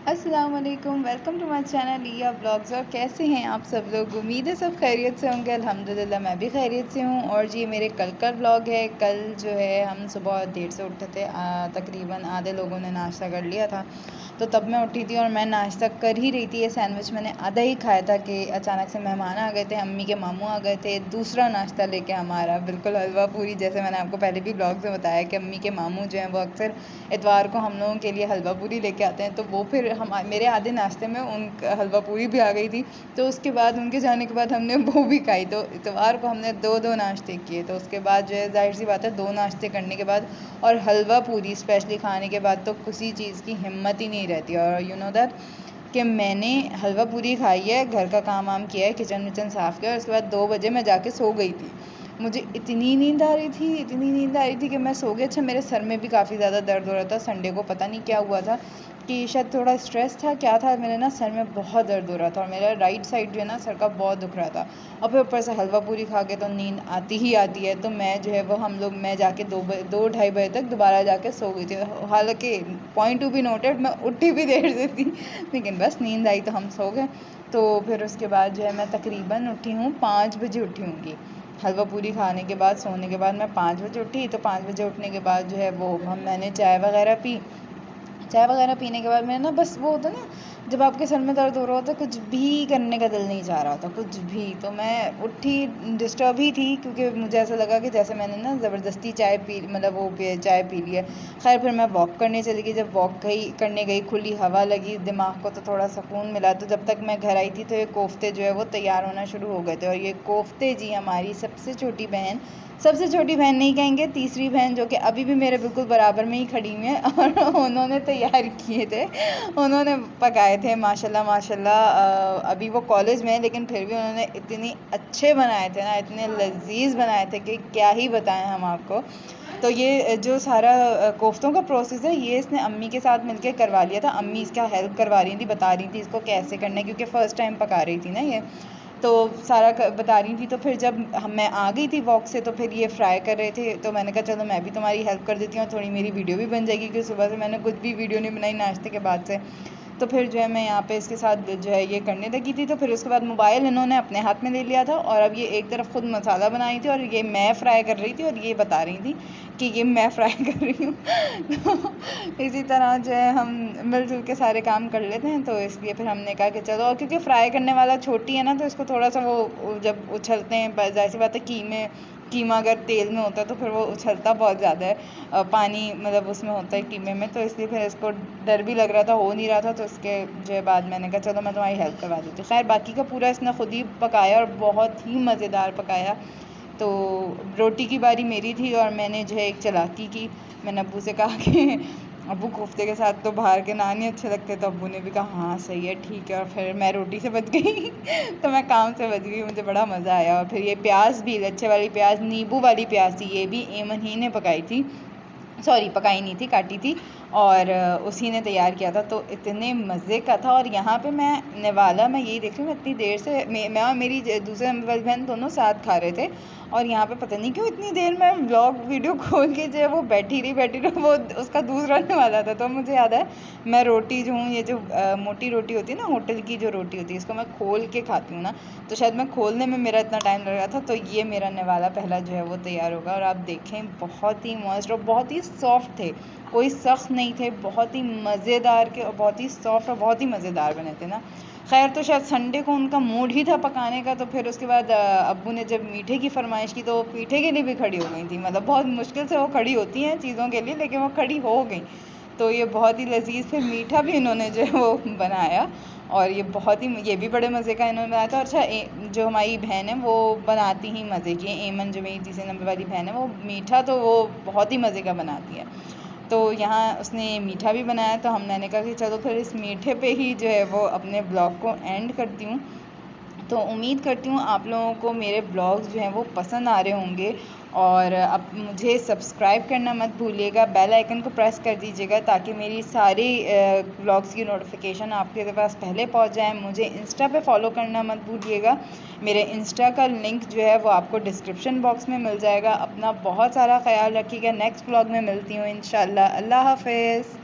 अस्सलाम वालेकुम, welcome to my channel लिया ब्लॉग्स। और कैसे हैं आप सब लोग? उम्मीद है सब खैरियत से होंगे। अल्हम्दुलिल्लाह मैं भी खैरियत से हूँ। और जी मेरे कल का ब्लॉग है। कल जो है हम सुबह देर से उठे थे, तकरीबन आधे लोगों ने नाश्ता कर लिया था, तो तब मैं उठी थी और मैं नाश्ता कर ही रही थी। ये सैंडविच मैंने आधा ही खाया था कि अचानक से मेहमान आ गए थे, अम्मी के मामू आ गए थे। दूसरा नाश्ता लेके हमारा बिल्कुल हलवा पूरी, जैसे मैंने आपको पहले भी ब्लॉग में बताया कि अम्मी के मामू जो हैं वो अक्सर इतवार को हम लोगों के लिए हलवा पूरी लेके आते हैं। तो वो फिर हम मेरे आधे नाश्ते में उन हलवा पूरी भी आ गई थी। तो उसके बाद उनके जाने के बाद हमने वो भी खाई। तो इतवार को हमने दो दो नाश्ते किए। तो उसके बाद जो है जाहिर सी बात है, दो नाश्ते करने के बाद और हलवा पूरी स्पेशली खाने के बाद तो किसी चीज़ की हिम्मत ही नहीं रहती। और यू नो दैट कि मैंने हलवा पूरी खाई है, घर का काम वाम किया है, किचन विचन साफ़ किया और उसके बाद 2 बजे मैं जाके सो गई थी। मुझे इतनी नींद आ रही थी, इतनी नींद आ रही थी कि मैं सो गई। अच्छा, मेरे सर में भी काफ़ी ज़्यादा दर्द हो रहा था संडे को, पता नहीं क्या हुआ था, कि शायद थोड़ा स्ट्रेस था, क्या था, मेरे ना सर में बहुत दर्द हो रहा था और मेरा राइट साइड जो है ना सर का बहुत दुख रहा था। और फिर ऊपर से हलवा पूरी खा के तो नींद आती ही आती है। तो मैं जो है वो मैं जाके 2-2:30 बजे तक दोबारा जाके सो गई थी। हालांकि पॉइंट टू बी नोटेड, मैं उठी भी देर से थी, लेकिन बस नींद आई तो हम सो गए। तो फिर उसके बाद जो है मैं तकरीबन उठी हूँ 5 बजे उठी होंगी। हलवा पूरी खाने के बाद सोने के बाद मैं 5 बजे उठी। तो 5 बजे उठने के बाद जो है वो मैंने चाय वगैरह पी। चाय वगैरह पीने के बाद मैंने ना, बस वो होता ना जब आपके सर में दर्द हो रहा होता है, कुछ भी करने का दिल नहीं चाह रहा होता, कुछ भी। तो मैं उठी, डिस्टर्ब ही थी, क्योंकि मुझे ऐसा लगा कि जैसे मैंने ना ज़बरदस्ती चाय पी, मतलब चाय पी ली है। खैर फिर मैं वॉक करने चली गई। जब वॉक करने गई, खुली हवा लगी दिमाग को, तो थोड़ा सुकून मिला। तो जब तक मैं घर आई थी तो ये कोफ्ते जो है वो तैयार होना शुरू हो गए थे। और ये कोफ्ते जी हमारी सबसे छोटी बहन नहीं कहेंगे, तीसरी बहन, जो कि अभी भी मेरे बिल्कुल बराबर में ही खड़ी हुई है और उन्होंने तैयार किए थे, उन्होंने पकाए थे माशाल्लाह माशाल्लाह। अभी वो कॉलेज में है, लेकिन फिर भी उन्होंने इतने अच्छे बनाए थे ना, इतने लजीज बनाए थे कि क्या ही बताएं हम आपको। तो ये जो सारा कोफ्तों का प्रोसेस है, ये इसने अम्मी के साथ मिलके करवा लिया था। अम्मी इसका हेल्प करवा रही थी, बता रही थी इसको कैसे करना है, क्योंकि फ़र्स्ट टाइम पका रही थी ना ये। तो सारा बता रही थी। तो फिर जब मैं आ गई थी वॉक से, तो फिर ये फ्राई कर रहे थे। तो मैंने कहा चलो मैं भी तुम्हारी हेल्प कर देती हूँ, थोड़ी मेरी वीडियो भी बन जाएगी, क्योंकि सुबह से मैंने कुछ भी वीडियो नहीं बनाई नाश्ते के बाद से। तो फिर जो है मैं यहाँ पे इसके साथ जो है ये करने लगी थी। तो फिर उसके बाद मोबाइल इन्होंने अपने हाथ में ले लिया था और अब ये एक तरफ खुद मसाला बनाई थी और ये मैं फ्राई कर रही थी और ये बता रही थी कि ये मैं फ्राई कर रही हूँ। तो इसी तरह जो है हम मिलजुल के सारे काम कर लेते हैं। तो इसलिए फिर हमने कहा कि चलो, और क्योंकि फ्राई करने वाला छोटी है ना, तो इसको थोड़ा सा वो जब उछलते हैं, जाहिर सी बात है कीमा अगर तेल में होता है तो फिर वो उछलता बहुत ज़्यादा है, पानी मतलब उसमें होता है कीमे में। तो इसलिए फिर इसको डर भी लग रहा था, हो नहीं रहा था। तो उसके जो है बाद मैंने कहा चलो मैं तुम्हारी हेल्प करवा देती हूँ। खैर बाकी का पूरा इसने खुद ही पकाया और बहुत ही मज़ेदार पकाया। तो रोटी की बारी मेरी थी और मैंने जो है एक चालाकी की। मैंने अब्बू से कहा कि अब्बू कोफ्ते के साथ तो बाहर के नान ही अच्छे लगते। तो अब्बू ने भी कहा हाँ सही है, ठीक है। और फिर मैं रोटी से बच गई तो मैं काम से बच गई, मुझे बड़ा मज़ा आया। और फिर ये प्याज भी, लच्छे वाली प्याज, नींबू वाली प्याज थी, ये भी एमन ही ने पकाई थी, सॉरी पकाई नहीं थी, काटी थी। और उसी ने तैयार किया था। तो इतने मज़े का था। और यहाँ पे मैं निवाला, मैं यही देख रही हूँ, इतनी देर से मैं और मेरी दूसरे वाली बहन दोनों साथ खा रहे थे। और यहाँ पे पता नहीं क्यों इतनी देर में ब्लॉग वीडियो खोल के जो है वो बैठी रही, वो उसका दूसरा निवाला था। तो मुझे याद है, मैं रोटी जो हूँ, ये जो मोटी रोटी होती है ना, होटल की जो रोटी होती है, इसको मैं खोल के खाती हूँ ना, तो शायद मैं खोलने में मेरा इतना टाइम लग रहा था। तो ये मेरा निवाला पहला जो है वो तैयार होगा। और आप देखें, बहुत ही मस्त और बहुत ही सॉफ्ट थे, कोई सख्त नहीं थे, बहुत ही मज़ेदार के, और बहुत ही सॉफ्ट और बहुत ही मज़ेदार बने थे ना। खैर तो शायद संडे को उनका मूड ही था पकाने का। तो फिर उसके बाद अब्बू ने जब मीठे की फरमाइश की, तो वो मीठे के लिए भी खड़ी हो गई थी। मतलब बहुत मुश्किल से वो खड़ी होती हैं चीज़ों के लिए, लेकिन वो खड़ी हो गई। तो ये बहुत ही लजीज, फिर मीठा भी इन्होंने जो है वो बनाया। और ये बहुत ही, ये भी बड़े मज़े का इन्होंने बनाया था। और अच्छा, जो हमारी बहन है वो बनाती ही मज़े की है, एमन जो मेरी तीसरे नंबर वाली बहन है, वो मीठा तो वो बहुत ही मज़े का बनाती है। तो यहाँ उसने मीठा भी बनाया। तो मैंने कहा कि चलो फिर इस मीठे पे ही जो है वो अपने ब्लॉग को एंड करती हूँ। तो उम्मीद करती हूँ आप लोगों को मेरे ब्लॉग्स जो हैं वो पसंद आ रहे होंगे। और अब मुझे सब्सक्राइब करना मत भूलिएगा, बेल आइकन को प्रेस कर दीजिएगा, ताकि मेरी सारी ब्लॉग्स की नोटिफिकेशन आपके पास पहले पहुंच जाए। मुझे इंस्टा पे फॉलो करना मत भूलिएगा, मेरे इंस्टा का लिंक जो है वो आपको डिस्क्रिप्शन बॉक्स में मिल जाएगा। अपना बहुत सारा ख्याल रखिएगा। नेक्स्ट ब्लॉग में मिलती हूँ इंशाल्लाह। अल्लाह हाफ़िज़।